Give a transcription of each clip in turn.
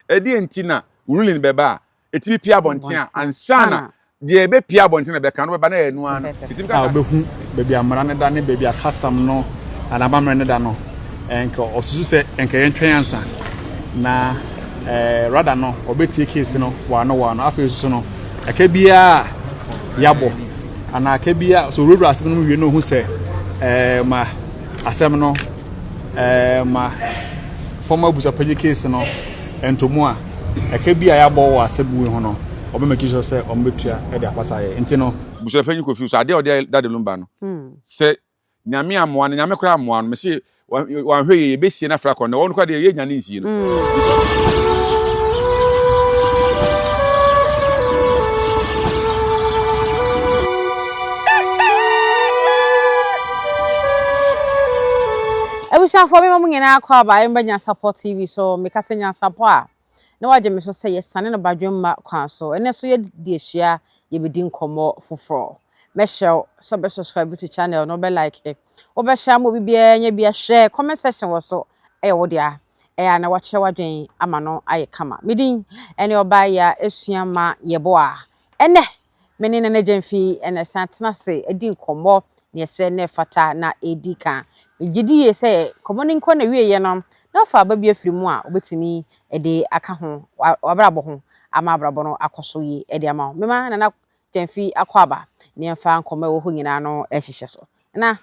edi entina ruling beba etimi pia bonten ansana de ebe pia bonten be kan beba na enu an etimi ka obehu baby amara ne da ne baby a custom no anabamre ne da no enka osusu se enka yentwen ansa na rather no obeti case no wano afesu no aka bia yabo ana aka bia so road asem no wie no hu se ma asem no ma former busapanyi case no entomo a aka bia yabo wo asebu ho no obemaki sure se ombetua e de apata ye enti no busapanyi kofi so ade ode da de lumba no se nyame amoa no nyame kra amoa no me se wan hwe ye besie na fra kon no won kwa de ye nyane nsie no Ebushafo me nyina akwa ba emba Nyansapo TV so meka se Nyansapo a na waje me so se yesane no badwemma kwan so ene so ye di ehia ye bedi nkomo foforo me share so be subscribe to channel no be like wo be share mo bibia nya bia share comment section wo so wo dia na wache wadwen ama no aye kama medin ene oba ya esua ma yebo a ene mene na jemfi ene santena se edi nkomo ne se ne fata na edika gidi ye se komoni nko na wie ye no na fa ba bia firi mu a obetimi ede aka ho wabrabo ho ama abrabo no akoso yi ede ama mema na jemfi akwaba ne mfa nkoma wo ho nyina no ehihye so na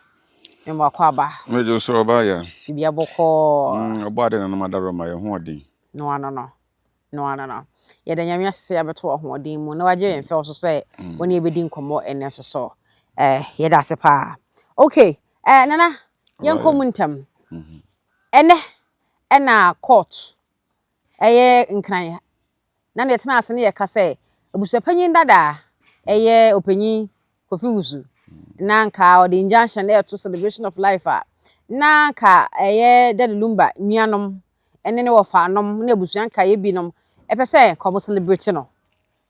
memo akwaba mejo so ba ya bibia boko obade na no madaro ma ye ho odin no ye da nyame asese abeto ho odin mu na waje ye mfa so se woni ebedi nkomo ene so so ye da se pa okay nana yanko muntam ena court nkran na ne tena ase ne ye ka se abusapanyin dada opanyin Kofi Wusu na nka o the injunction there to celebration of life na nka dada lumba nuanom ene ne wo fa anom na abusuan ka ye binom epese ko celebrate no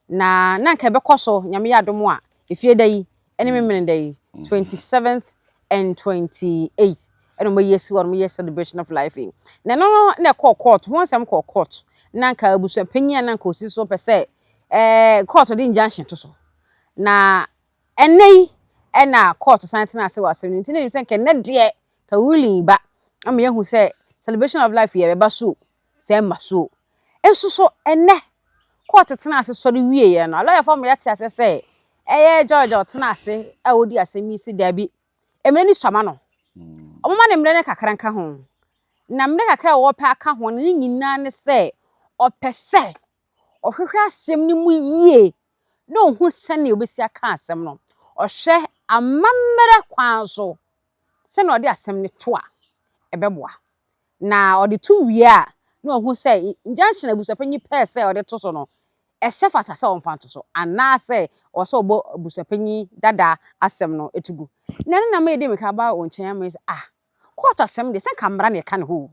na nka be koso nyame ya dom a efie dai ene memene dai 27th and 28th eno mo yesi won mo yes celebration of life na no na court won sem court na nka abusuan panyin na nka osi so pese court the injunction to so na enei ena court sante na se wasem nti na nimse nke ne de ka ruling ba am yehu se celebration of life ye ba so se ma so enso so ene court tena ase so de wie ye no lawyer form ya ti ase se George tena ase a odi asemi si dabi emre ni swama no omama ne mre ne kakra nka ho na mre kakra wo pa aka ho ne nyina ne se opese ohwehwe asem ni mu yie no hu sane obesi aka asem no ohwe amamere kwan so se na odi asem ne to a ebeboa na odi to wie a no hu se injunction abusapanyi pese odi to so no ese fata se onfa to so ana se o so obo abusapanyi dada asem no etugu na me de me ka ba onchen am se court asem de se kamra ne ka ne ho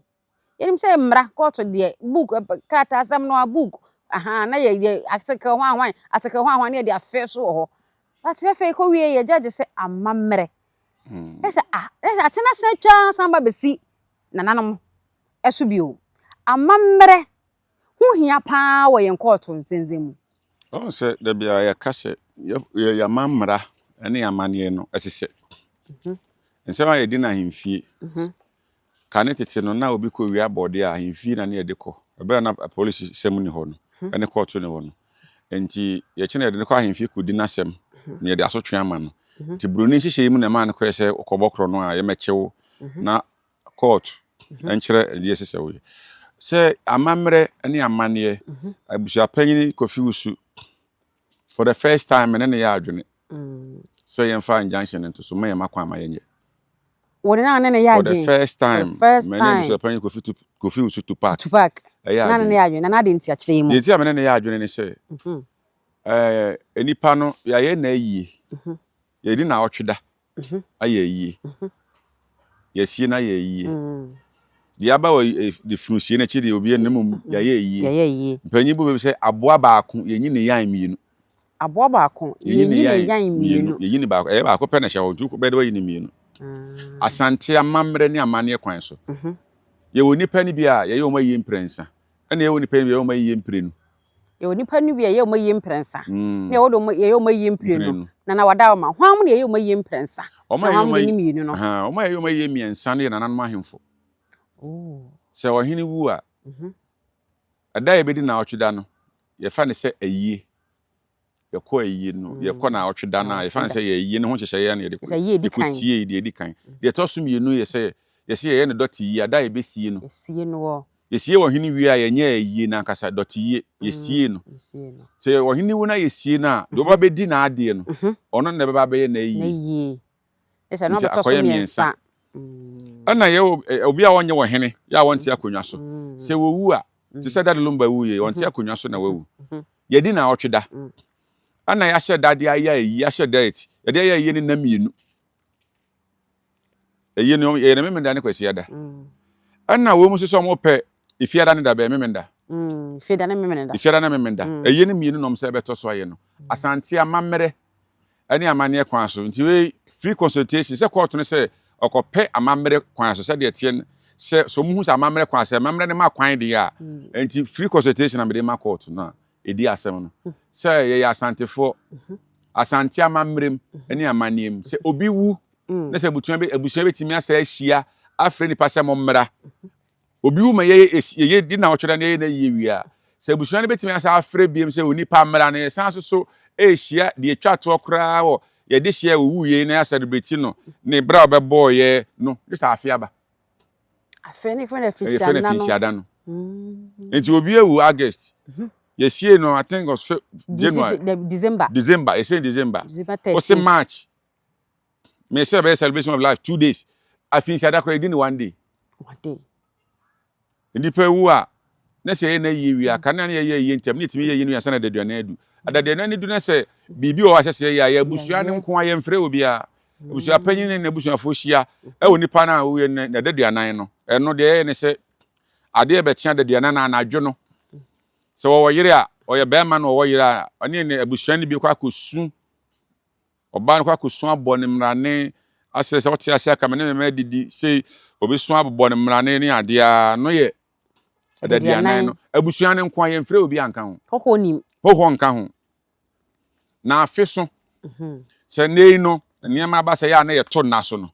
yenim se mra court de book krata asem no a book na ye article hwan ne de afa so ho but fe ko wie ye judge se amamre ese atena se twa samba besi nananom esu bio amamre hu hia pa wo yen court nsenzemu se da bia ya kase ya mamra ene amane no esese nsema ye di na himfie kane tete no na obi ko wi abode a himfie na ne ye de ko ebe na police semu ni ho no ene court ni ho no enti ye chine de ko ahimfie ko di na sem ne ye de asotwe ama no ti broni hihye mu na ma ne ko se okobokro no a ye mechewo na court enkyere de esese wo se amamre ene amane abusuapanyi Kofi Wusu for the first time ene ya adwene so ye mfa injunction into so me makwa ma yenye wode na ne ya adwene for the first time mene abusuapanyi Kofi Wusu to park na ne ya adwene na de ntia kire mu ye ti amene ne ya adwene ne se enipa no ya ye na yie ye di na otweda aye yie ye sie na ye yie di aba wo de frusie na chi de obi enum ya ye yie mpanyi bo be se aboa baako ye nyi ne yan mienu aboa baako ye nyi ne yan mienu ye nyi baako baako pe na hye wo tu be de wo yi mienu asante amamre ne amane kwan so ye woni pa ni bia ye yo ma yi imprensa Ene ewo nipa bi e o ma yiye mprenu. Ye nipa nu bi e ye o ma yiye mprensa. Na wo do ye o ma yiye mprenu. Na wada ma hwam na ye o ma yiye mprensa. O ma ye o ma ni mienu no. o ma ye o ma yiye miensa na nananom ahemfo. Oh. Se ohene wu a. Ada ye bedi na otweda no. Ye fa ne se ayie. Ye ko ayie no. Ye ko na otweda na ye fa ne se ye ayie ne ho hyehye na ye de ko. Ye ko tie de edi kan. De to so mienu ye se ye ne dot yi ada ye besie no. Yesie no wo. Yesie ohene wi a ye nya ayie na nkasa dot yi yesie no. Se ohene wu na yesie na do ba bedi na ade no. Ono na be ba be ye na ayie. Na ayie. Ese no beto so miensa. Ana ye obi a wonye wo hene ya wonte akonwa so. Se wo wu a ti se dade lumba wu ye wonte akonwa so na wawu. Ye di na otweda. Ana ya hye dade aya yi ya hye date. Ye de ya yi ni na mienu. Eyi no ye na memenda ne kwasi ada. Ana wo mu so mo pe ifiada ne da be memenda. Ifiada ne memenda. Ifiada na memenda. Eyi ni mienu nom se beto so aye no. Asante amamere ani amane kwan so. Nti we free consultation se court no se okope amamere kwan so se de tie se so mu hu se amamere kwan se amamere ne ma kwan de ya. Nti free consultation na me de ma court na edi asem no. Se ye ya asantefo asante amamrem ani amanem se obi wu na se abusua betimi asa ahia afre ni pase mommra obi wu ma ye di na otweda na ye na ye wi a se abusua ne betimi asa afre biem se oni pa mmra na san so ehia de atwa to kra wo ye de hia wu ye na celebrate no ne bra obebo ye no this Appiah ba Afe ne fene fisiana no enti obi ewu August yes, no, I think it was January. December. You say December. What's in March? May say a celebration of life 2 days. I finish that in 1 day. 1 day. In the Peru, let's say any year, can any year intermediate me in your son at the Duanedu. At the Duanedu do not say, Bibi or I say, I am Busian and Quay and Freubia. Was your opinion in the bush of Fushia? Oh, Nipana, who in the Duanano. And no, the and say, I dare bet the Duanana and I journal. So yira oye beman o yira ani ne abusuani bi kwa kosu oba kwa kosu abone mrane asese wote ase ka me me didi sei obesu abone mrane ne ade a no ye adadi anan no abusuani nko ye mfre obi anka ho ho nka ho na afe so se nei no niam ba se ya na ye to na so no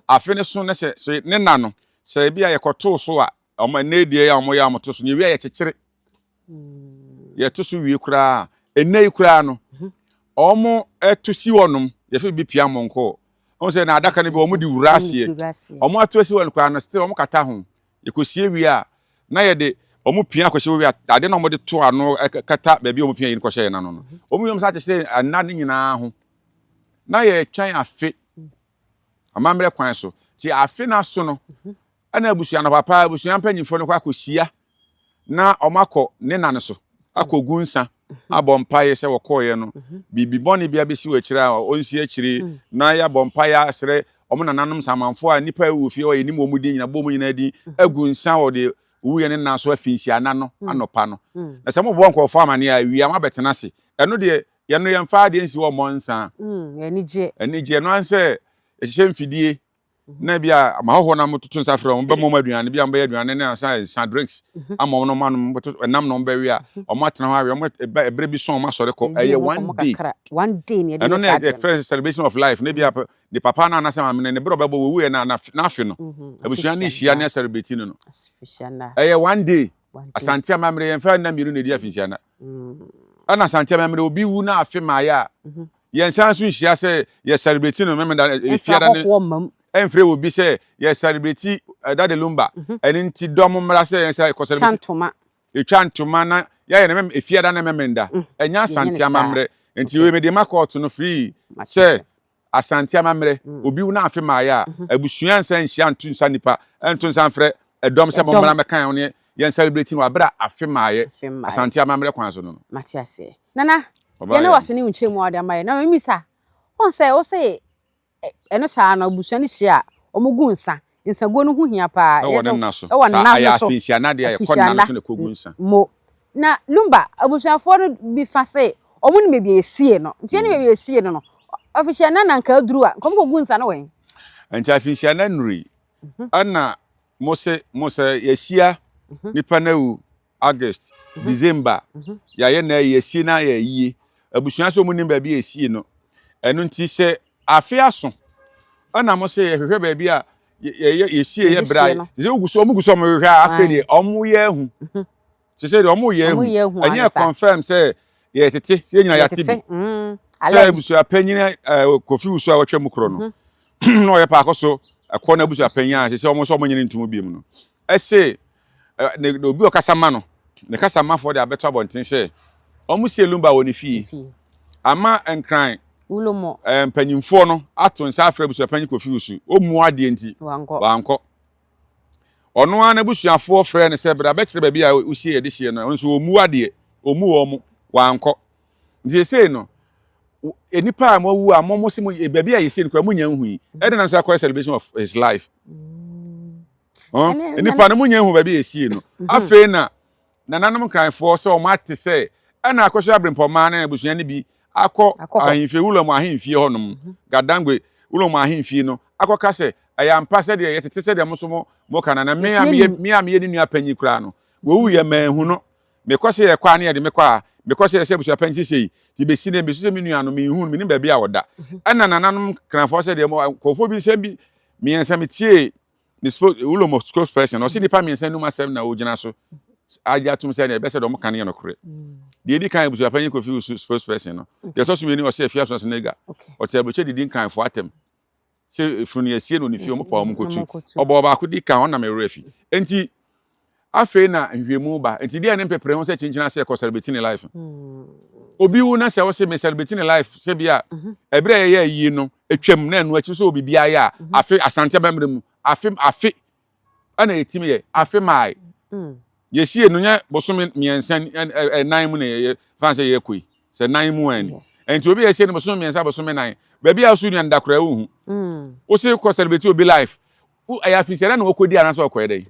afe ne so ne se ne na no se bia ye koto so a o ma ne die ya o mo ya mo to so ne wi ye kekere ye to so wi kura enei kura no omo etusi wonum ye fe bi pia monko on se na adaka ne bi omo di wurasie omo atusi won kura no still omo kata ho ye kosie wi a na ye de omo pia kwose wi a ade na omo de to ano kata ba bi omo pia yin kwose na no omo yom sa che anna ne nyina ho na ye twan afe amamre kwan so ti afe na so no ana abusua no papa abusua mpanyimfo no kwa kosia na omako ne nane so akogu nsa abompaye se wokoye no bibi boni bia besi wachira a onsi achiri na ya bompaye asre omo nananom samanfo a nipa ewufie o yenim omudi nyina bomu nyina di agu nsa wo de wuye ne nanso afinsia na no anopa no na se mo bo nkofo amane a wi ama betena se eno de ye no yemfa de nsi wo monsa enije no anse ehye mfidie na bia amahoho na mototo nsafre mo be mo aduane bia mba aduane na san drinks ama no manum enam no mba wi a omo atena ho awe omo ebre bi so omo asore ko eye 1 day ne de the first celebration of life na bia the papa na anasa amene ne bro bebo wu na afi no abusuan ni hia na celebrate no eye 1 day Asante amamre yemfa na miru na di afinsia na ana Asante amamre obi wu na afi ma ya yensan so hia se ye celebrate no memenda efiada ne enfre will be say yes celebrity that the lumba and inti dom mra say yes celebrity chantuma na ya na efiada na memenda enya Asante amamre nti we me de makot no free say Asante amamre obi wu na afi ma ya abusua nsan hia ntu nsa nipa ntu nsa frɛ edom se bomra mekan ne yen celebrity no abra afi ma ye Asante amamre kwan so no matiase nana ye na wasene unchemu ade amaye na memisa on say eno sa na busuani hia omugu nsa nsago no hu hia pa e wona na so aya afinsia na de ya konna na so na kogu nsa mo na lumba abusuafo no bi fa se omu ne bebia esie no ntie ne bebia esie no ofisia na nka aduru a kom kogu nsa no wen anti afinsia na nuri ana mose yeshia nipa na wu August, December. Ya ye na ye sie na ye yie. Abusua so mu nim ba bi esie no. Eno nti se Appiah so. Ana mo se ye hwehwe ba bi a ye sie ye bra. Ze oguso mo hwehwe a afi de omo ye hu. Se se de omo ye hu. Anya confirm say ye tete, se nyina ya tibi. Se abusua panyina kofi usu a wotwe mu kro no. No ye pa akoso akọ na abusua panya se se omo so omo nyine ntumu bi mu no. Ese ne obi okasama no. Ne kasama for the abeto abonten se omo sie lumba woni fi. Ama enkran ulomo panyimfo no ato nsa afra abusua panyi kofi usu. Omu ade nti wanko. Ono ana busuafo frɛ ne sɛ bra bɛkyerɛ ba bi a usie ye de hye no nso omu ade omu omu wanko nti sei no enipa a mawu a momo se ba bi a yesi nkra munya hu yi e de na nso akɔ celebration of his life enipa no munya hu ba bi yesi no afei na nananom kranfo sɛ o mate sɛ ana akɔhwɛ abrempɔma na busua ne bi akɔ ahemfie wulo mu ahemfie honom gadangwe wulo mu ahemfie no akɔka sɛ ayampa sɛ de yɛtete sɛ de mo kana na me a me ni nua panyi kura no wo wu ye manhu no me kɔ sɛ yɛ kwa ne yɛ de me kɔ a me kɔ sɛ yɛ sɛ busua panyi sei ti be si ne be so sɛ me nua no me hu me ni ba bi a woda ɛna nananom kranfo sɛ de mo kɔfo bi sɛ bi me yɛnsa me tie ni wulo mo spokesperson o si nipa me yɛnsa no ma sɛm na o gyina so agya tum sɛ ne be sɛ de mo kana yɛ no kore de di kan busua panyi kofi spokesperson no de to so me ni o sɛ afia so nega o te abuche di kranfo atem se fruni esie no ni fi o mo pa o mo kotu obo ba ko di kan ona me refi enti afei na nhwemu ba enti dia ne pepere ho se chinchina se ko celebrate ni life obi wu na se wo se me celebrate ni life se bia ebre ye yi no etwam na anu achi so obi bia ya afi asante bamre mu afi ana etim ye afi mai yesie no nya bosome miensan nan mu na ye fan se ye koi se nan mu ani enti obi yesie no bosome miensan bosome nan ba bia so nua ndakora wu o se ko celebrate obi life u aya fi se na okodi ana so okɔ dey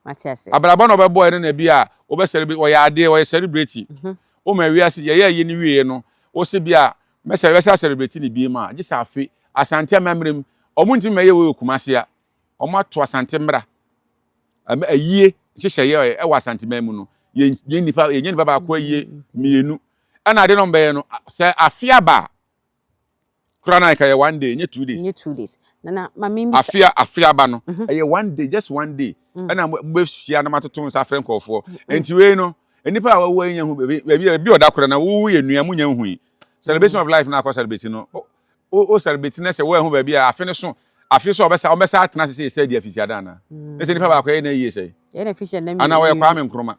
Matias abraba no bebo ene na bia o be celebrate o ya ade o celebrate o ma wi ase ye ni wie no o se bia me celebrate ni bi ma gi sa afi asante mamrem o mu ntim meye we kumase a o ma to asante mra ayie hyehyeye e wa asante mamu no ye nipa ba ko ayie mienu ana ade no mbe no se Appiah ba krana ka ye 1 day nye 2 days nye 2 days na mamimbi Appiah ba no ye 1 day just 1 day ana be fia na matoto nsa frɛ nkɔfo enti we no enipa a wawo anya hu bi odakora na wo ye nua munya hu celebration of life na akɔ celebrate no o celebrate na se wo hu ba bi a afi so obesa atena se se dia fisia da na ese nipa ba akɔ ye na yie se ye na fisha na mi ana wo ye kwa me nkroma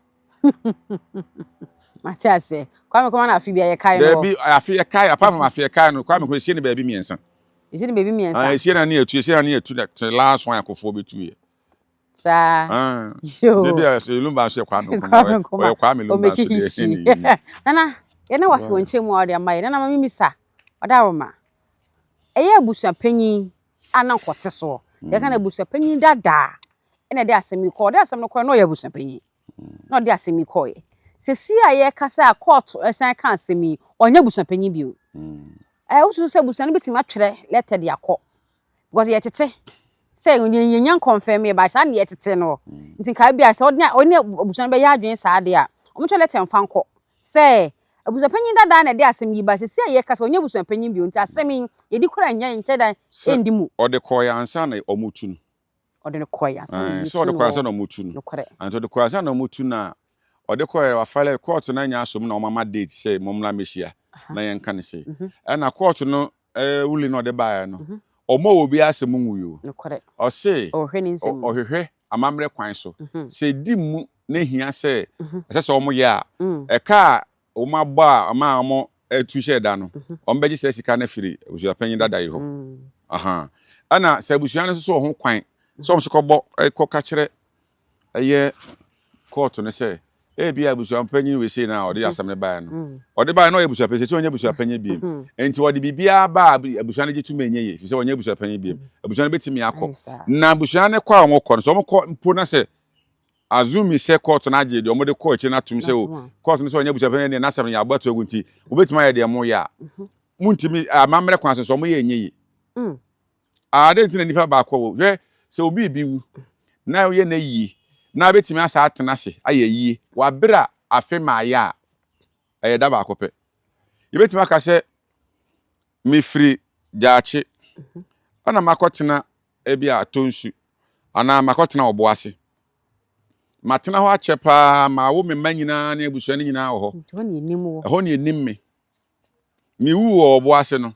Matias kwa me na afi bia ye kai no there bi afi ye kai apart from afi ye kai no kwa me ko sie ne ba bi miensa isi ne ba bi miensa sie na na etu that last one akɔfo betu ye sa yo zebia se lumba so kwa me ko kwa me lumba so de nana ye na wase wonche mu ade amaye nana mami misa odaroma eye abusa panyin ana kote so ye kana abusa panyin dada ene de asemi ko de asemi ko no ye abusa panyin no de asemi ko ye sesi a ye kasa court esan kan asemi onya abusa panyin bio usu se abusa no betima twere letter de akọ because ye tete say nyan confirm me ba sa na ye tete no ntin ka bia se oni abusa no be ya adwen sa ade a omo twele letter mfa nkọ say abusa panyin dada na de asemi ba sesi a ye kasa onya abusa panyin bio nti asemi ye di kora nya nkyeda endimu ode koya ansa na omotu no ode koya ansa so ode koya ansa na omotu no and ode koya ansa na omotu na ode koya wa file court na nya asom na omama date say momla mehia na yen kan say na court no wuli no de baa no omo obi asem nwuyo o say ohwehwe amamre kwan so say di mu na hia say se omo ye a e ka o ma ba ama omo etu she da no omo beji se sika na firi obusu apanyin dada yi ho ana se abusu an so ho kwan so omo so kɔbɔ kɔka kyerɛ eye court no say bia abusu apanyin we say na odi asam ne baa no odi baa no abusu apanyin se onye abusu apanyin bi enti odi bibia ba abusu an gitu menye ye fi se onye abusu apanyin bi abusu an betimi akɔ na abusu an kwa omo kɔ so omo kɔ mpo na se azumi se court na age de omo de kɔ echi na tum se o court no se onye abusu apanyin na asam ya agbatu agunti obetima ya de mo ya muntimi amamre kwan so omo ye enye ye ade ntina nipa ba akɔ wo hwɛ se obi bi wu na ye na yi na betimi asa atena se ayeyie wa bra afe maaya da ba akopɛ yebetimi aka sɛ mefiri gyaakye ana makɔtena ebia tonsu ana makɔtena oboase matena ho akyɛpa ma wo memma nyina ne abusua ne nyina ho ho ne enim me mi wu oboase no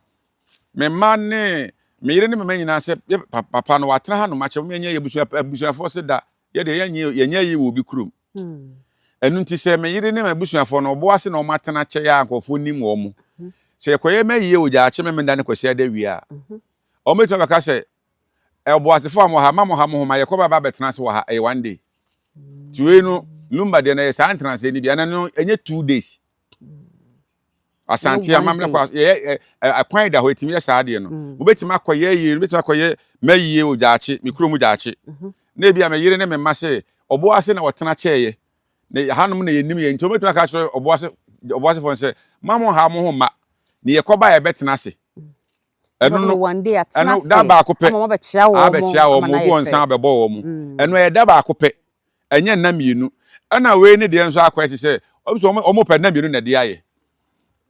memma ne me yire ne memma nyina sɛ papa no watena ha no makyɛ me nyɛ abusuafo se da ye de yenye yi wo bi kurom enu nti sɛ me yire ne abusuafo no oboase na o matena kyɛ ya ankofo nim wo mu sɛ koye mayiye wo gyaakye me menda ne kwasi ada wi a o metu baka sɛ oboase fo am ha ma mo ma ye ko baba betena se wo ha one day tuwe no lumba de na ye sa entrance ni bia na no enye 2 days Asante amamle kwa ye akwan da ho etimi ye sa de no obetima akoye yi obetima akoye mayiye wo gyaakye me kurom gyaakye na bia me yire ne me ma se oboase na wotena kyeye na hanom na yenim ye nti obetima ka kyerɛ oboase fo se mamo ha mo ho ma ne ye koba ye betena se eno no one day atena se da ba akopɛ ama bɛkyia wo mo go nsan bɛbɔ wo mo eno ye da ba akopɛ enye na mienu ana we ne de nso akwa ti se omo pɛ na mienu na de aye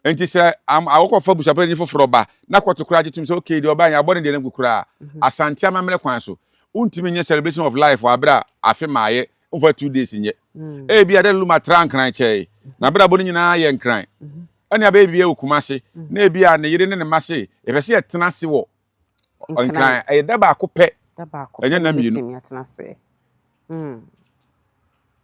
enti se awokɔfa busapa ni foforo ba na kɔtokura gitum se okay de oba nya abɔ ne de na gukura Asante amamle kwan so untimi nye celebration of life wa bra afi maaye over 2 days nye e bia de luma trankran kyɛ na bra bo nyina ye nkran ani aba bia okumase na bia ne yire ne ne mase e pɛ se etena se wo nkran e da ba akopɛ enye na mienu atena se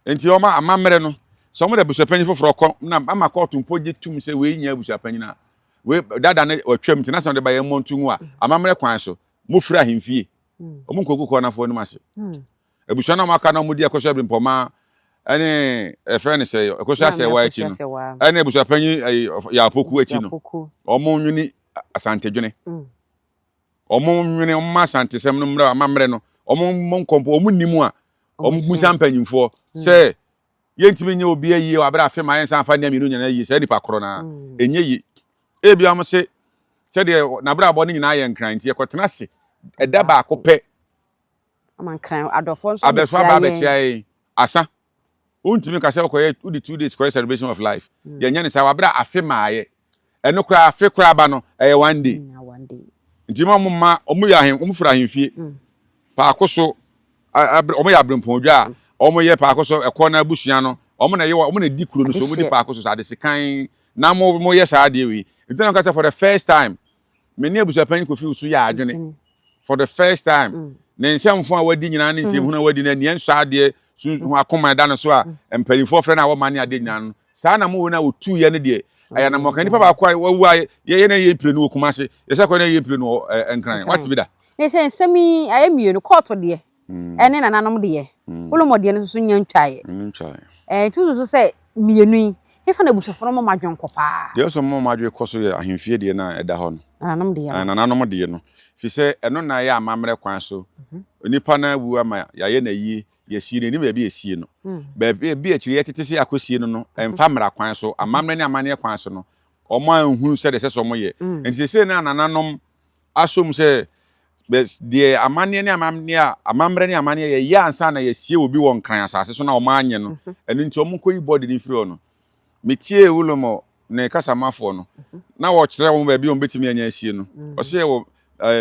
enti oma amamre no so mo da busuapanyi foforo kɔ na ama court mpoje tum se we nya busuapanyi na we dada na watwam tina se de ba ye montu hu a amamre kwan so mo fira hemfie omo nkogu kɔ na fo ni mase ebusua na maka na mo di akɔhwɛ brimpoma ene friend se akɔhwɛ se wa achi no ene busuapanyi ya apoku achi no omo nwini Asante dwene omo nwini omo Asante sem no mra amamre no omo monkompo omo nimu a omo busa mpanyimfo se yentimi nye obi ayi wa bra afi ma yensa afa ne mienu nyana yi se nipa koro na enye yi ebia mo se de na bra abo ne nyina ye nkran nti ekotena se eda ba akopɛ amankran adofo nso abefa ba betia asa untimi ka se okoye udi 2 days for celebration of life yenye ne sa wa bra afi ma ye eno kra afi kra ba no eye one day nti ma omu ya hen omu fura hemfie pa akoso omu ya brempodwa omo ye pa akoso ekɔ na abusua no omo na ye omo na di kuro no so omo di pa akoso ade sekan na mo ye sa ade wi ntina nka say for the first time me ne abusua pan Kofi Usu ya adwene for the first time ne nsemfo a wadi nyina ne nsem hu na wadi na ne nso ade so hu akoma da no so a empanifo frɛ na wo mane ade nyina no saa na mo na otu ye ne de aya na mo kan nipa ba kwa wawu ye na ye mpire no okumase ye sa kwa na ye mpire no enkran what be da ne se nsemi ayemie no court de ene nananom de olomode ne so nya ntwae tuzo se mienu yi efa na busafo no madwen kopa de so mo madwe koso ye ahemfie de na eda ho no nananom de no fi se eno na ya amamre kwan so onipa na wu ama ya ye na yi ye sie ne ba bi esie no ba bi akiri ye tete se akosie no emfa mra kwan so amamre ne amane kwan so no omo anhunu se de se so mo ye enti se na nananom asom se de amane ne amamre ne amane ye ansa na ye sie obi won kran asase so na o ma anye no enu nti o mo koyi body ni free no metie wulomo ne kasamafo no na wo kyerɛ wo ba bi o betimi anya sie no o se wo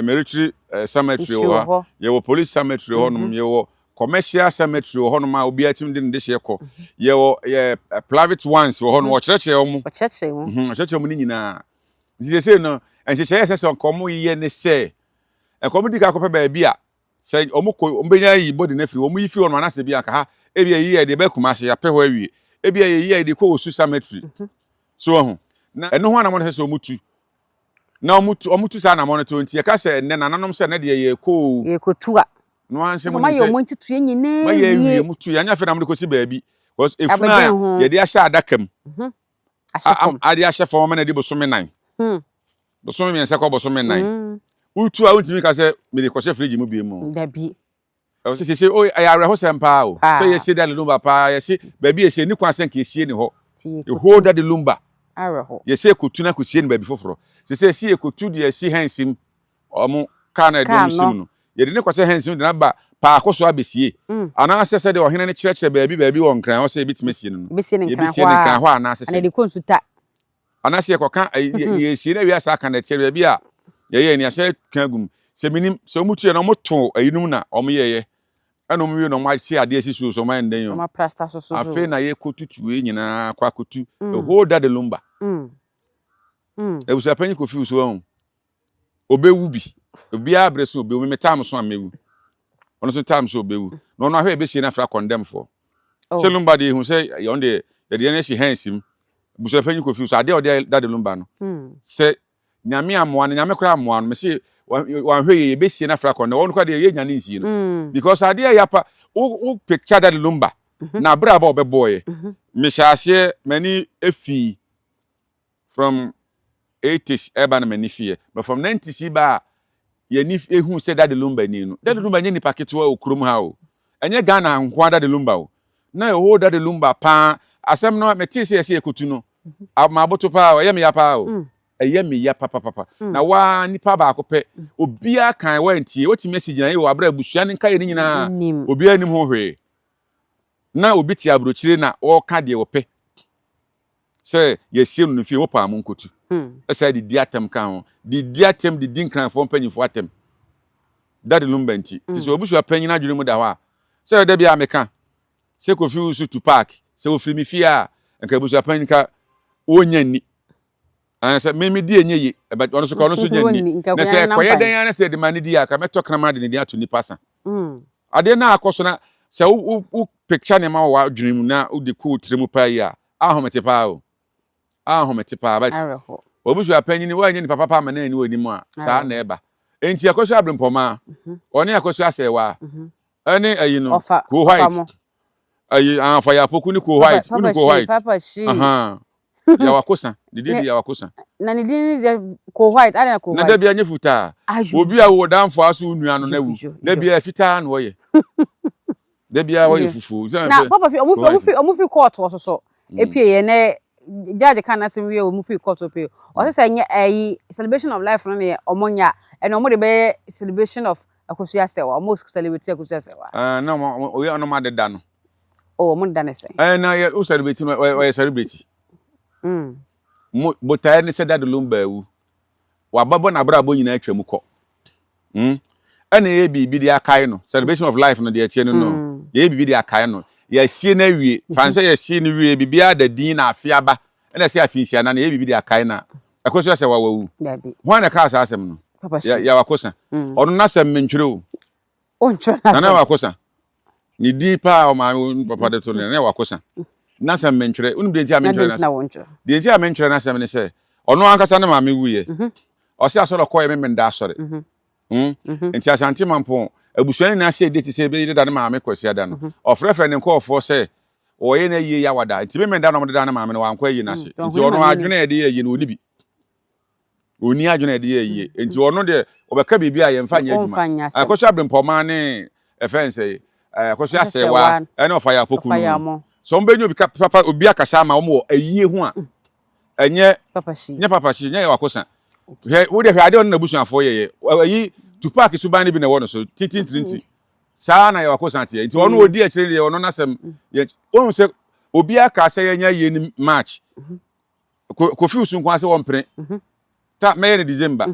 military cemetery wo ye wo police cemetery ho no ye wo commercial cemetery ho no ma obi atim de ne hye kɔ ye wo private ones ho no wo kyerɛ wo mo kyerɛ mo ni nyina nti se no enhyehyɛ yɛ sɛ nkomo yiye ne se enkomo di ka kɔpɛ ba bi a sɛ ombenya yi body na free omo yi free no na se bi aka ha ebi yi de ba kuma hye apɛ ho awie ebi ye de ko Osu cemetery so ho na eno ho na mo se omutu na omutu sa na mo no to nti e ka se ne nananom se ne de ye kotua no anse mo ma ye omo ntitu ye nyine ma ye wie mutu ya nya fe na mo ko si baabi was efuna ye de ahya adakam ade ahya fo na de bosome nan bosome mi ense ko bosome nan utu a untimi ka se me de ko se fridge mu bi mu da bi se o ayare ho sempa o se ye se da lumba pa ye se baabi ye se ni kwa sen ka sie ni ho e hold that lumba areho ye se kotuna ko sie ni baabi foforo se sie kotu de sie hansim omo ka na edom sim no ye de ne kwase hansi de na ba pa akoso abesie ana se de ohene ne kyerɛkyerɛ baabi wɔ nkran o se bitime sie no besie ne nkran hɔ ana se ana de konsuta ana se koka ye sie na wi asa aka na kyerɛ baabi a ye ni ase kan gum se minim se omutu na omoto ayinum na omoyeye ana omuwie na omachi ade asi so man den yo so ma prasta so afi na ye kotutu e nyina kwa kotu the whole daddy lumba ebusa panyi kofi so ahun obewu bi obia abreso obewu me tam so amewu ono so tam so obewu no no ahwe ebesie na fra condemn for se lumba de hu se yonde de na shi hansim busa panyi kofi so ade ode daddy lumba no se nyame amoa nyame kra amoa no me se wan hwe ye besie na fra condemn won kwa de ye nyane nsi no because ade ya pa o picture daddy lumba na bra ba obeboye me shase many efi from 80s urban manifie but from 90s ba ye ni ehu se daddy lumba ni no daddy lumba ni paketo okrom ha o enye Ghana nko daddy lumba o na ho daddy lumba pa asem no meti se ye ekotu no ma aboto pa o ye me ya pa o eye me ya papa na wa nipa ba akope obia kan wa ntie woti message na ye wa bra busua ne nka ye nyina obia nim ho hwe na obi ti abrochire na o ka de ope se ye sie no fie wo pa am nkotu esa di diatem kan ho di diatem di dinkran fo mpanyifo atem daddy lumba nti ti se obusua panyin adwene mu da ho a se da bia meka se kofi usu to park se ofiri mi fie a nka obusua panyin ka onya ni ansa memi di enye yi but ono so ka ono so nya ni na se koye den ya na se de mani di aka meto krama de ni ato ni pasa ade na akoso na se u picture ne ma wa adwene mu na u de cool tremu pa yi a ahomete pa o ahomete pa but obusua panyin wa nya ni papa pa ma na ni woni mu a sa na eba enti akoso abrempoma oni akoso asewa ani ayi no ko white ayi afa ya poku ni ko white uni ko white aha ya wakosa didi ya wakosa na ni didi ko white ana ko white na da bia nyefuta obi a wo danfo aso nua no na wu da bia fita na wo ye da bia wo ye fufu na papa fi omufi court so epie ye na judge kan asim wie omufi court opie o se nye ayi celebration of life no ne omonya and omo de be celebration of akosu asewa omo celebrate akosu asewa na o ye onoma de da no o omo da ne se na ye o celebrate no o ye celebrate botaye ne se daddy lumba wu wa babo na bra bo nyina atwam kɔ ana ye bibi de akai no celebration of life no de atie no ye bibi de akai no ya sie na wie fanse ya sie no wie bibi ada din na afia ba ana se afinsia na ye bibi de akai na akoso se wa wu ho na ka asa asem no ya wakosa ono na sem mentwere o ontwa na wakosa ni di pa o ma papa de to na wakosa na sem mentwere unu de nti a mentwere na de nti a mentwere na sem ne se ono ankasa na ma me wuye o se asoro koye me nda asore nti Asante mampo abusuani na se de ti se be de na ma me kwasi ada no ofrefe ne nkofo se o ye na yie ya wada nti me nda no de na ma me no wankwa yi na se nti ono adwene e de yi no onibi oni adwene e de yi nti ono de obeka bibia ye mfa nya adwuma akoso abrempoma ne efense akoso asewa ene ofa ya poku no so mbenyu obi papa obi akasa ma wo ayie ho a enye papa shi nye wakosa wo de hwade on na busuafo ye ayi to park suban ne bi na wo no so tintintinti saa na ye wakosa tie nti ono odi a kire de ono nasem ye onu se obi akasa ye nya ye ni march kofi usu nko ase wo mpre ta me ne December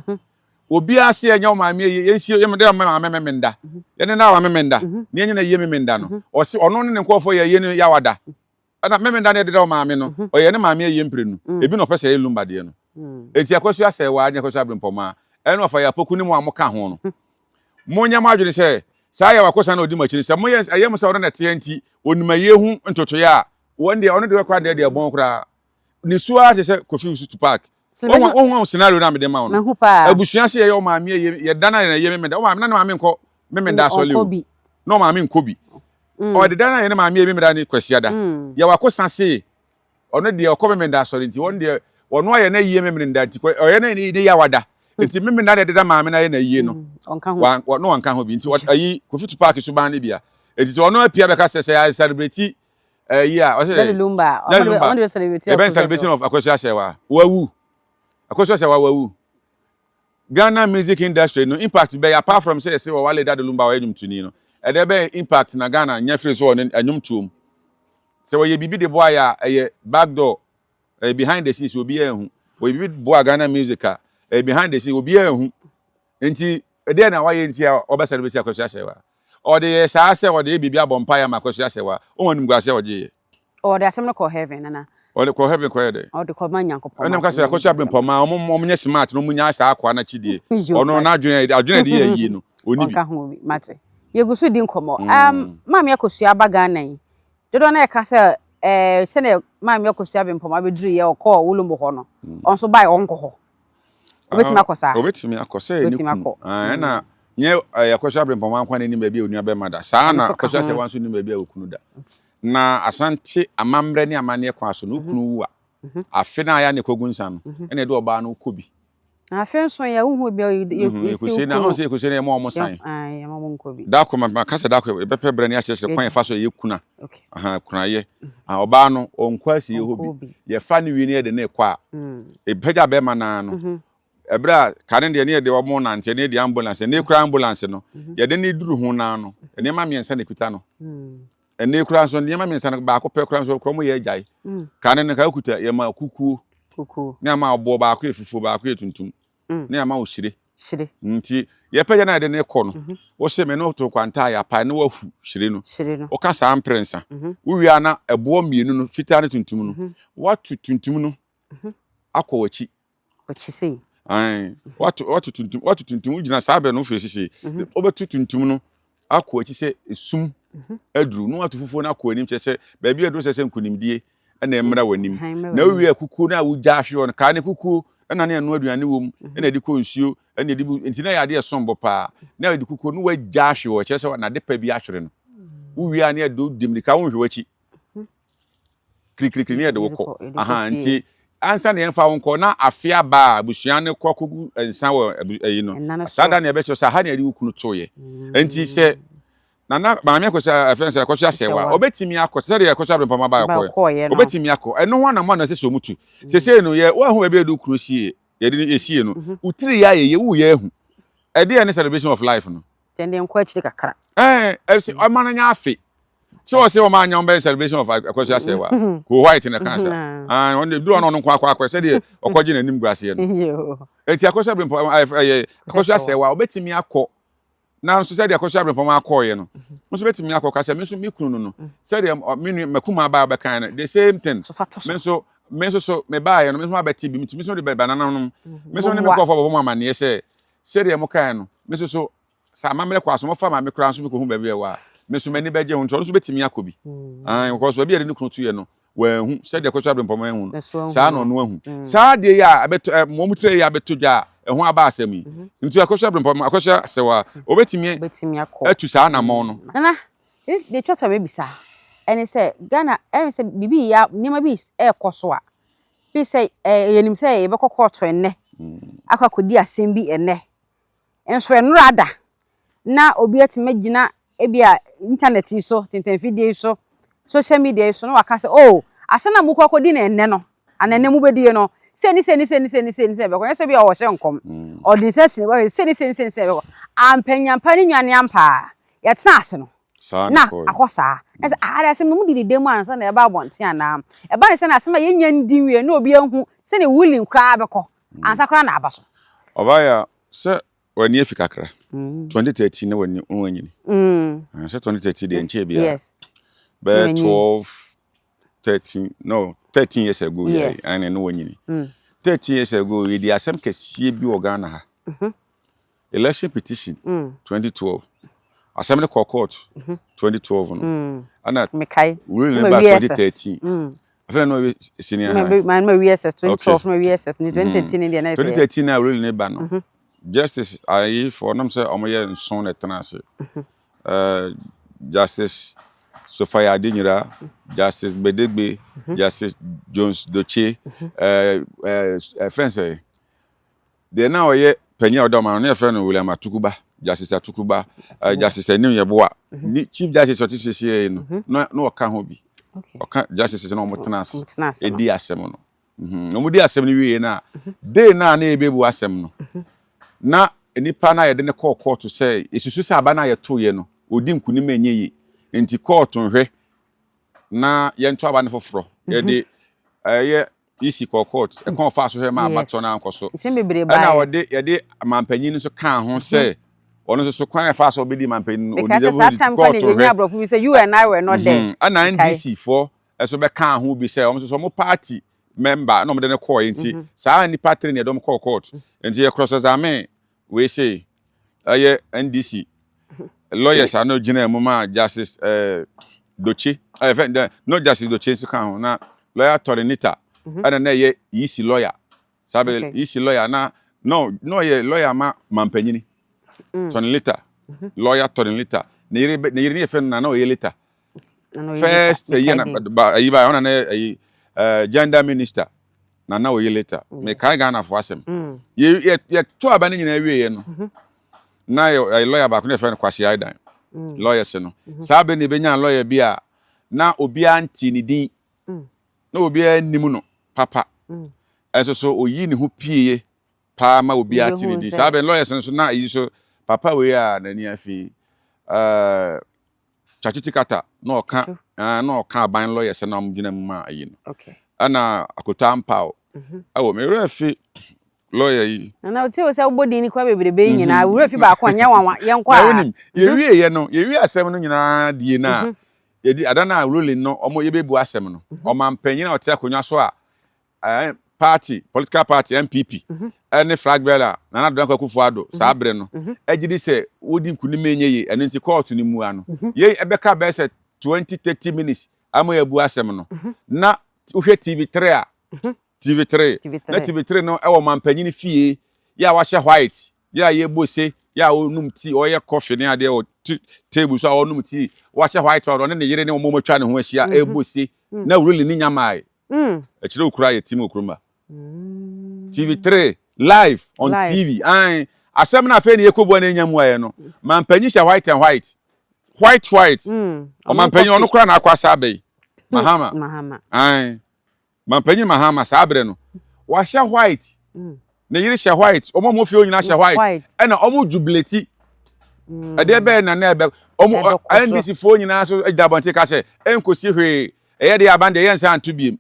obi ase ye nya o maame ye nsi ye me de maame memenda ye ne na wa memenda ne ye na ye memenda no o se ono ne nkofo ye ne ya wada ana memenda ne de o maame no o ye ne maame ye mpre no ebi no pese ye lumba de no enti akoso ase wa anya akoso abrempoma ene ofa ya poku ni mu amoka ho no monya madwene se saa ya wakosa na odi machiri se moye ayem se wona na te enti onimaye hu ntoto ya wonde ono de kwa de bon kra ni suwa te se kofi usu to park o scenario na me de ma wono abusua se ye o maame ye dana ye memenda o maame na maame nko memenda so lewo no maame nkobi o de dana ye na maame ye memenda ni kwasiada ya wakosa se ono de o ko memenda so enti wonde ono ye na yie memenda nti o ye na ni ya wada enti memenda de da maame na ye na yie no no wanka ho bi nti ayi kofi to park so ban ne bia enti ono Appiah be ka se ya celebrate yeah o se daddy lumba on the celebrate celebration of akoso asewa wawu akoso asewa wawu Ghana music industry no impact be apart from say wale that lumba wa enum tuni no e dey be impact na Ghana nya free so on enum tuom say we bibi de boy a back door behind the scenes obi ehun we bibi boy Ghana music behind the scenes obi ehun enti e dey na wa ye enti oba celebrate akosua sewa or the say say or the bibi abompa ya makosua sewa o wonum gwa say oje or the asem no call heaven nana or the call heaven call there or the call man Nyankopon enam ka say akosua brempoma o nya smart no munya asa akwa na chidie ono na adwene de yi no oni bi onka ho bi mate yegusu di nkomo maami akosua ba Ghana yi dodo na e ka say se na maami akosua brempoma beduru ye o call wulumbo ho no onso bai onko ho obetimi akosa obetimi akosa eni na nye akosua brempoma akwa na ni ba bi onua be mada saa na akosua se wanso ni ba bi okunu da na Asante amamre ni amane kwa so no kunu wa afe na ya ne kogunsa no ene de oba no kobi afe nso ya uhu bi yekusi na ho se yekusi na mo san ya mo nkobi da ko ma kasa da ko bepe bre ni achese kwan fa so yekuna kuna ye oba no onkwa si ye hobi ye fa ni wi ni de na kwa epeja be ma na no ebra kane de ne de omo na nte ne de ambulance ne kura ambulance no ye de ne duru hu na no ne ma miensa ne kuta no ene kura so ne ma miensa no ba ko pe kura so kromo ye jai kane ne ka kuta ye ma kuku ne ma obo ba ko efufu ba ko etuntum ne ma osire nti ye pe na de ne ko no wo se me no to kwanta ya pa ne wa hu shire no o ka sa amprensa wo wi ana ebo mienu no fita ne tuntum no watu tuntum no akọ wachi sei watu tuntum gina sabe no fe sisi obetu tuntum no akọ wachi se esum aduru no watu fufuo na akọ anim se ba bi aduru se nkunimdie na emra wanim na wi akuku na wo gya hwe on ka ne kuku na ne anu aduane wom na di ko nsuo na di ntina ya de sombo pa na di kuku no wa gya hwe wo se na de pa bi ahwere no wo wi ane do dimdika wo hwe wachi krikri ne de wokọ nti ansa na yemfa wonko na Appiah ba abusua ne kokugu ensa wo ayi no sada na ebecho sa ha na eri wukunu toye enti se na maami akosa afense akosa sewa obetimi akosa de akosa brempama ba akoye obetimi akọ eno ho na mo na sese omutu sese no ye wo hu ebe edu kuro sie ye de esie no utiri ya ye wu ye hu e de ne celebration of life no tende enko achire kakra amana nya afi so o se o ma nya on celebration of akosa sewa ko white na kansa on de do on kwa se de okoje na nim guase no enti akosa brempama akosa sewa obetimi akọ na nso se de akosa brempama akọye no nso betimi akọ kasa me nso mi kunu no se de me makuma ba ba kan na the same thing me nso so me ba ye no me nso abeti bi me nso de banana no me nso ne me kọ fo bo mama ne se de mo kan no me nso so sa mamre kwa so mo fa ma me kura nso me ko hu ba bi e wa me nso mani beje hu nso betimi akọ bi because ba bi de ne kunu tu ye no wa hu se de akosa brempama hu sa no no hu sa de ya abeto mo mutire ya abeto ja ehun aba asem yi nti akosa brempama akosa sewa obetimi akọ atu sa na mo no nana de chota me bisa ene se Ghana se bibi ya nima bi koso a bi se yenim se ye bekokọ to enne akakodi asem bi enne enso enrada na obi atime gina ebia internet yi so tenten video yi so social media yi so no waka se asana mu kwakodi na enne no anene mu bedie no seni beko yeso bi o hye nkom odi sesi seni beko ampanyampa ni nwane ampa yetena ase no na akosa ese ara asem no mu di demu ansa na eba abonte ana eba ne se na asema yenya ndi wie na obi ehu se ne willing kra beko ansa kra na abaso obaya se wani efikakra 2013 na wani onwanyini se 2013 de enche bia yes be 13 years ago yes. And no wanyini 13 years ago we the asem kesie bi Ghana ha election petition 2012 asem ne court 2012 no ana mekai we remember 2013 after no senior man we SS 2012 no we SS ni 2013 ni na 2013 na we remember no justice I for nam say omoye nson na tenase justice Sophia Adinyira, Justice Bedegbe, Justice Jones Doche, friends say they now ye penny odoma na friend William Atukuba, Justice Atukuba, Justice Enim Yeboa, Chief Justice Otisi no kan ho bi. Okay, Justice no motenase. E di asem no. No mu di asem ni wie na dey na ebebu asem no. na nipa na ye de ne call court to say isusu say aba na ye to ye no odi nkunim enye yi enti court nhwe na ye nto aba ne foforo ye de ye isi court e kon fa so hwe ma abato na ankoso na wode ye de mampanyin so kan ho say ono so kwan fa so obedi mampanyin oni de court nhwe abrofo bi say you and I were not there ana NDC for eso be kan ho bi say so mo party member no mo de ne call enti saa ni party ne dom call court enti ye cross examine we say aye NDC lawyers are no general mama justice Doche no justice Doche so kan na lawyer Torinita and na ye easy lawyer sabe easy lawyer na no ye lawyer ma mampanyini Torinita lawyer Torinita ne yiri ne fe na no ye later first ye na ayi ba ona na gender minister na o ye later me kai Ghana for asem ye to aba ne nyina wie ye no na a lawyer ba ko ne friend kwasi aidan lawyer se no sabe ne benya lawyer bia na obi anti ni din na obi animu no papa so oyi ne ho pie pa ma obi anti ni din sabe lawyer se no na yi so papa we a na ni afi chachitikata na oka ban lawyer se na omgina ma ayi no ana akota ampao awo me refi lawyer yi na o ti o se body ni kwa bebrebe nyina we refi ba ko nya wanwa ye nkwa ye wie ye no ye wie asem no nyina die na ye di adana ruling no omo ye bebu asem no o mampanyin na o te akonwa so a party political party MPP any flag bearer na don kwakufu ado saa bre no agidi se wodi nkunim enye ye eno nti court ni mu ano ye ebeka be se 20-30 minutes amo ye bu asem no na uhwe TV3 a TV3 na TV3 no e wo mampanyin fie ya wa hye white ya ye bose ya onum ti o ye coffee ne ade o table so onum ti wa hye white o ne yire ne o momotwa ne ho ahia e bose na wuruli ni nyamai e kire okura ye tim okuruma TV3 live on TV asem na fe ne yekobo na nyamu aye no mampanyin hye white and white o mampanyin ono kura na akwasa abai mahama mampanyin mahama sabre no wa hye white ne yiri hye white omo mo fi onyina hye white na omo jubileti ade be na ebe omo NDC fo nyina so adabonte ka se enkosi hwe eye de abande ye nsa anto biem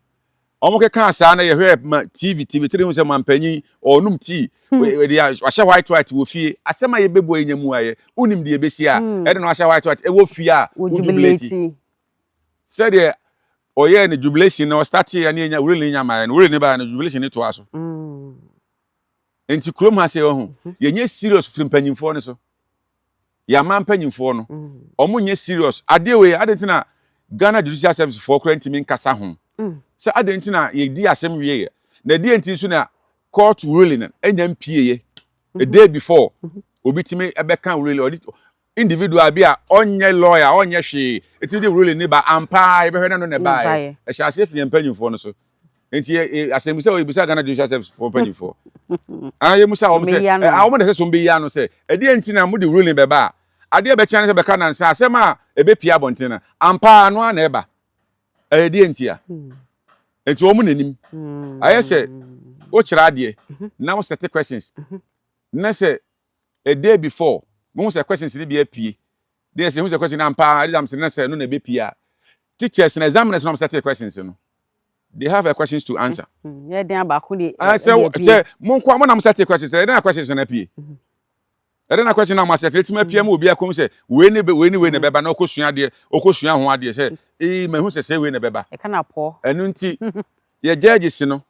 omo ke kan sa na ye hwe TV3 hu se mampanyin onum ti we de wa hye white wo fie asema ye bebo enyamu aye unim de ebesi a ede no wa hye white e wo fie a jubileti se de oye ne jubilation no start ya ne nya wuri nya ma no wuri ne ba ne jubilation ne to aso enti krom ha se ho ye nye serious from panyimfo ne so ya man panyimfo no omo nye serious ade we adentina Ghana Judicial Service for current min kasa ho se adentina ye di asem wie na di enti so na court ruling enya mpie ye a day before obi time ebeka ruling individual bia onye lawyer onye hwe etidi ruling ni ba ampa ebehwe na no ne ba e sha safe ye mpanyimfo no so enti asem se o bisa Ghana Judicial Service for mpanyimfo aye musa o se a o de se so mbe ya no se edi enti na mo de ruling be ba ade be chan se be ka na nsa asem a ebe pia bonten na ampa no na eba edi enti a enti o mu nanim aye se o kira ade na mo set questions na se a day before mo say questions ni be apie dey say who say question ampa exam say na say no na be pia teachers na examiners no set questions no they have questions to answer yeah den abako dey say mo kwa mo na set questions dey na questions na apie dey na question na mo set tim apie mo obi akom say we ne beba na okosua de okosua ho ade say ma hu say we ne beba e kana po enu nti ye judges no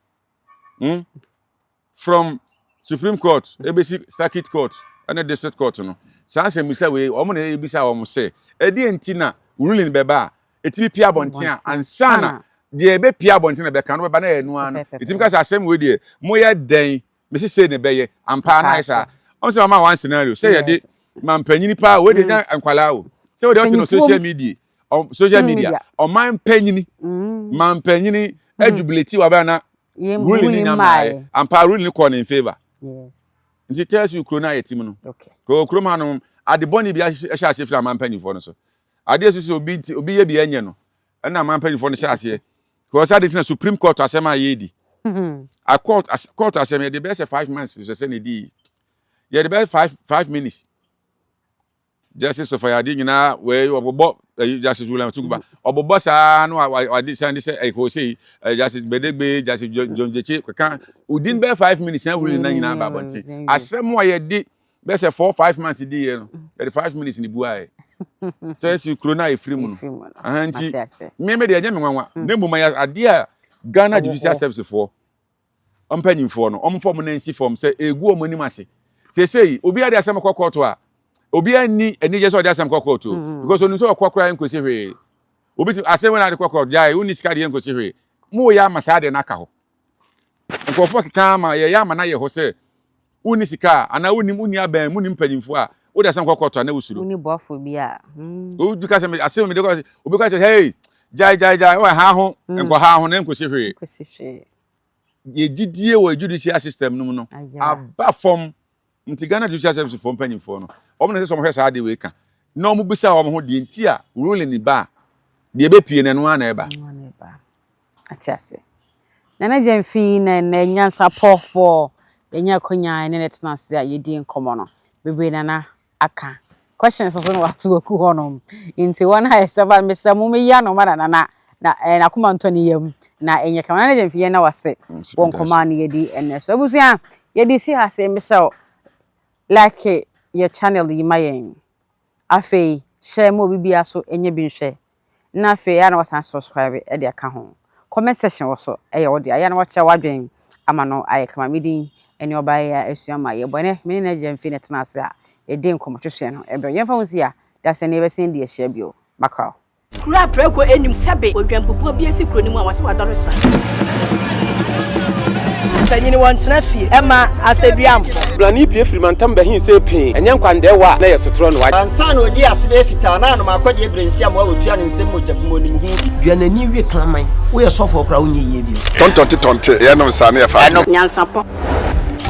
from Supreme Court ABC Circuit Court and the District Court no sanse musa we omo na ebisa omo se edi enti na ruling beba etibi pia bonten ansana de ebe pia bonten be kan beba na enu ano etibi ka asem we de mo ye den me se ne be ye ampa na isa on se mama one scenario say ye de mampanyini pa we de nya ankwala o say we de on social media o mampanyini mampanyini ajubility wa ba na ruling ni nyama ampa ruling ko in favor yes nti tells you krona yetim no okay ko kroma no ade boni bia hye ase fra mampanifo no so ade so obi ye bia enye no na mampanifo no hye ase ko sa de tina Supreme Court asema ye di a court asema de be say 5 months so say ne di Yeah, the best 5 minutes. Justice of Ayadi, you know, where you are Justice William Tuba, or Bobosa, no, I did say, I could say, Justice Bedebe, Justice John Jeche, who didn't bear 5 minutes, and we didn't know about it. As somewhere did, best 4 or 5 months a day, 5 minutes in the buy. So you crona a free moon. Maybe the Yaman, Nemo, my idea, Ghana Judicial Service for. I'm penning for no, form Nancy form, say, a good money massy. Say, Obia, there's some cocoa. Obia ni eni je so dey asem kokko to because onu so kokko en kosi hwe obi asem na de kokko jai uni ska de en kosi hwe mo ya masa de naka ho nkofo keka ma ye ya ma na ye ho se uni sika ana uni aban mu ni mpanyimfo a o dey asem kokko to na usuru uni boafo bi a o du ka se asem me de ko obi ka say hey jai o ha ho enko ha ho na en kosi hwe ye didie wo judicial system no no aba form nti Ghana Judicial Service for mpanyimfo no omna se so mo hwesa ade we ka na omo bisa omo ho de nti a ruling ni ba de be pie na no ana eba atiase na Jemfi na Nyansapo for enya konya ne netnase a yedi nkomo no bebre na aka questions so no watu oku honom nti won ha eseba mesa mu me ya no mara na kuma ntoni yam na enya kama na Jemfi na wase won koma na yedi eneso abusia yedi si ha se mesa like your channel yi mayen afei share mo bibia so enye bi nhwe na afei ya na wasan subscribe e de aka ho comment section wo so e ye wo de ya na wacha wadwen ama no aye kama midin eni oba ya esuama ye bone mini na Jemfi ne tena ase a e de nkomotwehwe no e be yemfa wo si a da se ne be sen de share bio makra kura preko enim sebe odwampopo bi esi kuro ni mu a wase wadore sra tanyini wantena fie ema aseduamfo blani pie frimantam behin se pin enye nkwande wa na yesotro no wa ansa na odi asebe fita na no makodi ebrensi am wa otua ne nsem mojabu onim hu duanani wie klaman wo ye sofo kra wo nye yie bi tontonte ye no nsa na ye fa Nyansapo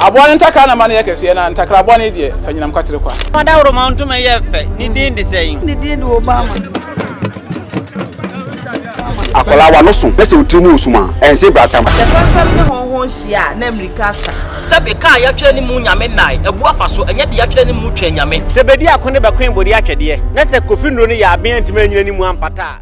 abone ntaka na mane yakese na ntakra abone die fanyinam kwatere kwa mada woro ma ntoma ye fe ni din de sei ni din de Obama akola wa no so pese otrimu osuma ense bratam fam ne honhon hia na America sebe ka ya twa ni mu nyame nai ebu afa so enye de ya twa ni mu twa nyame sebedi akone bakwen bodi atwede na se kofi nro ni ya aben ntime nyina ni mu ampata